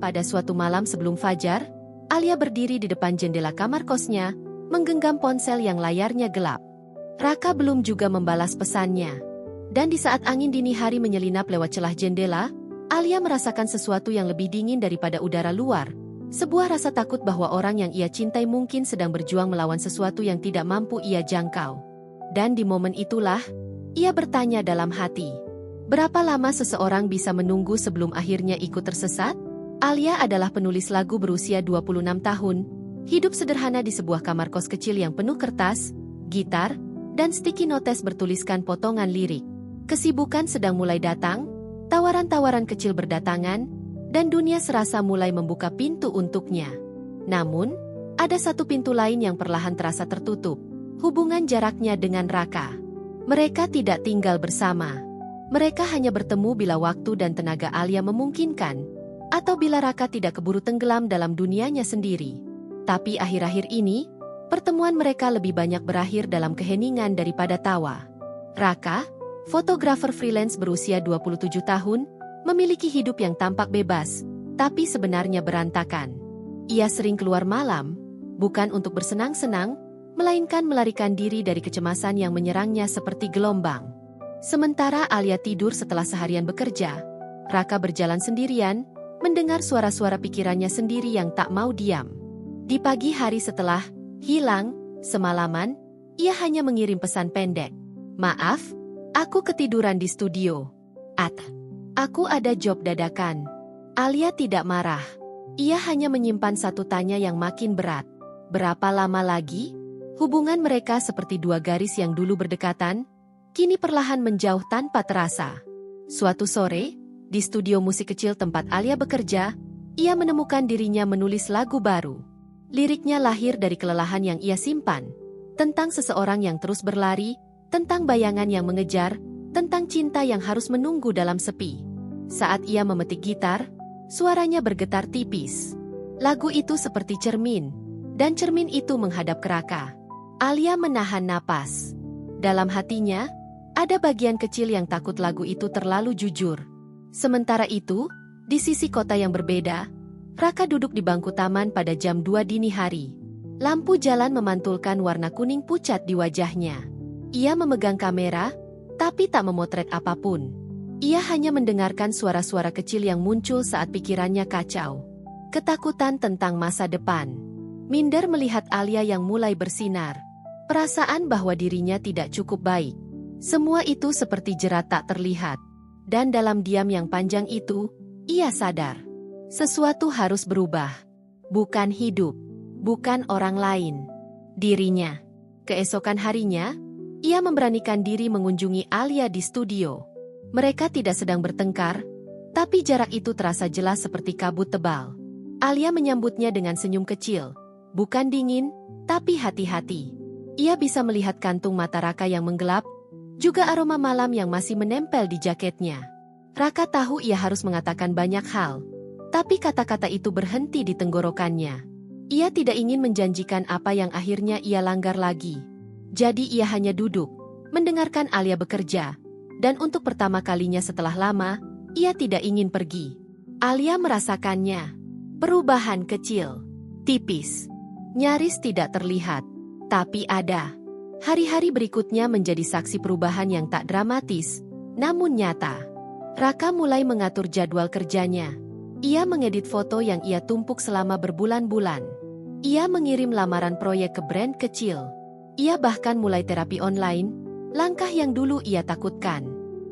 Pada suatu malam sebelum fajar, Alia berdiri di depan jendela kamar kosnya, menggenggam ponsel yang layarnya gelap. Raka belum juga membalas pesannya. Dan di saat angin dini hari menyelinap lewat celah jendela, Alia merasakan sesuatu yang lebih dingin daripada udara luar. Sebuah rasa takut bahwa orang yang ia cintai mungkin sedang berjuang melawan sesuatu yang tidak mampu ia jangkau. Dan di momen itulah, ia bertanya dalam hati, berapa lama seseorang bisa menunggu sebelum akhirnya ikut tersesat? Alia adalah penulis lagu berusia 26 tahun, hidup sederhana di sebuah kamar kos kecil yang penuh kertas, gitar, dan sticky notes bertuliskan potongan lirik. Kesibukan sedang mulai datang, tawaran-tawaran kecil berdatangan, dan dunia serasa mulai membuka pintu untuknya. Namun, ada satu pintu lain yang perlahan terasa tertutup, hubungan jaraknya dengan Raka. Mereka tidak tinggal bersama. Mereka hanya bertemu bila waktu dan tenaga Alia memungkinkan, atau bila Raka tidak keburu tenggelam dalam dunianya sendiri. Tapi akhir-akhir ini, pertemuan mereka lebih banyak berakhir dalam keheningan daripada tawa. Raka, fotografer freelance berusia 27 tahun, memiliki hidup yang tampak bebas, tapi sebenarnya berantakan. Ia sering keluar malam, bukan untuk bersenang-senang, melainkan melarikan diri dari kecemasan yang menyerangnya seperti gelombang. Sementara Alia tidur setelah seharian bekerja, Raka berjalan sendirian, mendengar suara-suara pikirannya sendiri yang tak mau diam. Di pagi hari setelah hilang semalaman, ia hanya mengirim pesan pendek. "Maaf, aku ketiduran di studio. Aku ada job dadakan." Alia tidak marah. Ia hanya menyimpan satu tanya yang makin berat. Berapa lama lagi? Hubungan mereka seperti dua garis yang dulu berdekatan, kini perlahan menjauh tanpa terasa. Suatu sore, di studio musik kecil tempat Alia bekerja, ia menemukan dirinya menulis lagu baru. Liriknya lahir dari kelelahan yang ia simpan, tentang seseorang yang terus berlari, tentang bayangan yang mengejar, tentang cinta yang harus menunggu dalam sepi. Saat ia memetik gitar, suaranya bergetar tipis. Lagu itu seperti cermin, dan cermin itu menghadap ke Raka. Alia menahan napas. Dalam hatinya, ada bagian kecil yang takut lagu itu terlalu jujur. Sementara itu, di sisi kota yang berbeda, Raka duduk di bangku taman pada jam 2 dini hari. Lampu jalan memantulkan warna kuning pucat di wajahnya. Ia memegang kamera, tapi tak memotret apapun. Ia hanya mendengarkan suara-suara kecil yang muncul saat pikirannya kacau. Ketakutan tentang masa depan. Minder melihat Alia yang mulai bersinar. Perasaan bahwa dirinya tidak cukup baik. Semua itu seperti jerat tak terlihat. Dan dalam diam yang panjang itu, ia sadar. Sesuatu harus berubah. Bukan hidup. Bukan orang lain. Dirinya. Keesokan harinya, ia memberanikan diri mengunjungi Alia di studio. Mereka tidak sedang bertengkar, tapi jarak itu terasa jelas seperti kabut tebal. Alia menyambutnya dengan senyum kecil. Bukan dingin, tapi hati-hati. Ia bisa melihat kantung mata Raka yang menggelap, juga aroma malam yang masih menempel di jaketnya. Raka tahu ia harus mengatakan banyak hal, tapi kata-kata itu berhenti di tenggorokannya. Ia tidak ingin menjanjikan apa yang akhirnya ia langgar lagi. Jadi ia hanya duduk, mendengarkan Alia bekerja, dan untuk pertama kalinya setelah lama, ia tidak ingin pergi. Alia merasakannya. Perubahan kecil, tipis, nyaris tidak terlihat, tapi ada. Hari-hari berikutnya menjadi saksi perubahan yang tak dramatis, namun nyata. Raka mulai mengatur jadwal kerjanya. Ia mengedit foto yang ia tumpuk selama berbulan-bulan. Ia mengirim lamaran proyek ke brand kecil. Ia bahkan mulai terapi online, langkah yang dulu ia takutkan.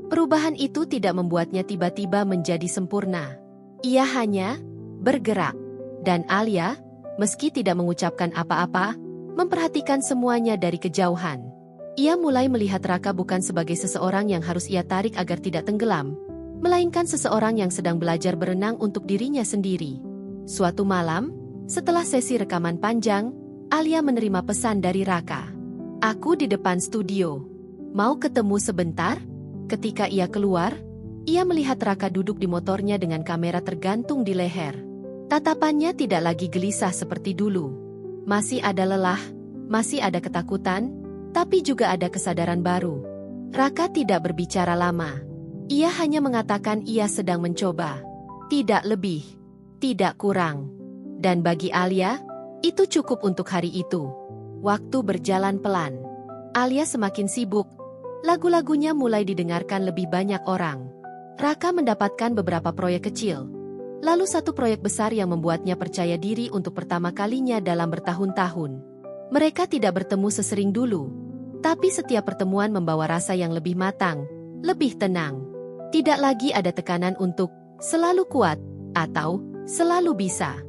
Perubahan itu tidak membuatnya tiba-tiba menjadi sempurna. Ia hanya bergerak. Dan Alia, meski tidak mengucapkan apa-apa, memperhatikan semuanya dari kejauhan. Ia mulai melihat Raka bukan sebagai seseorang yang harus ia tarik agar tidak tenggelam, melainkan seseorang yang sedang belajar berenang untuk dirinya sendiri. Suatu malam, setelah sesi rekaman panjang, Alia menerima pesan dari Raka. "Aku di depan studio. Mau ketemu sebentar?" Ketika ia keluar, ia melihat Raka duduk di motornya dengan kamera tergantung di leher. Tatapannya tidak lagi gelisah seperti dulu. Masih ada lelah, masih ada ketakutan, tapi juga ada kesadaran baru. Raka tidak berbicara lama. Ia hanya mengatakan ia sedang mencoba. Tidak lebih. tidak kurang. Dan bagi Alia, itu cukup untuk hari itu. Waktu berjalan pelan. Alia semakin sibuk. Lagu-lagunya mulai didengarkan lebih banyak orang. Raka mendapatkan beberapa proyek kecil. Lalu satu proyek besar yang membuatnya percaya diri untuk pertama kalinya dalam bertahun-tahun. Mereka tidak bertemu sesering dulu. Tapi setiap pertemuan membawa rasa yang lebih matang, lebih tenang. Tidak lagi ada tekanan untuk selalu kuat atau selalu bisa.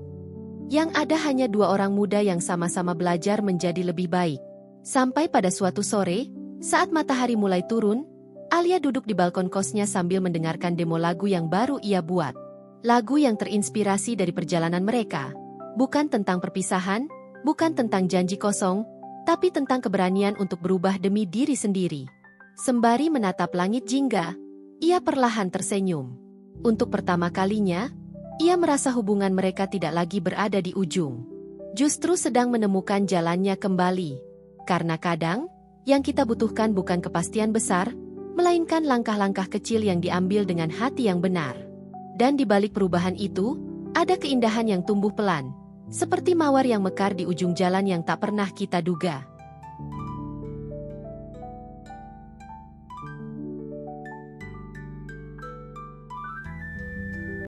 Yang ada hanya dua orang muda yang sama-sama belajar menjadi lebih baik. Sampai pada suatu sore, saat matahari mulai turun, Alia duduk di balkon kosnya sambil mendengarkan demo lagu yang baru ia buat. Lagu yang terinspirasi dari perjalanan mereka. Bukan tentang perpisahan, bukan tentang janji kosong, tapi tentang keberanian untuk berubah demi diri sendiri. Sembari menatap langit jingga, ia perlahan tersenyum. Untuk pertama kalinya, ia merasa hubungan mereka tidak lagi berada di ujung. Justru sedang menemukan jalannya kembali. Karena kadang, yang kita butuhkan bukan kepastian besar, melainkan langkah-langkah kecil yang diambil dengan hati yang benar. Dan di balik perubahan itu, ada keindahan yang tumbuh pelan, seperti mawar yang mekar di ujung jalan yang tak pernah kita duga.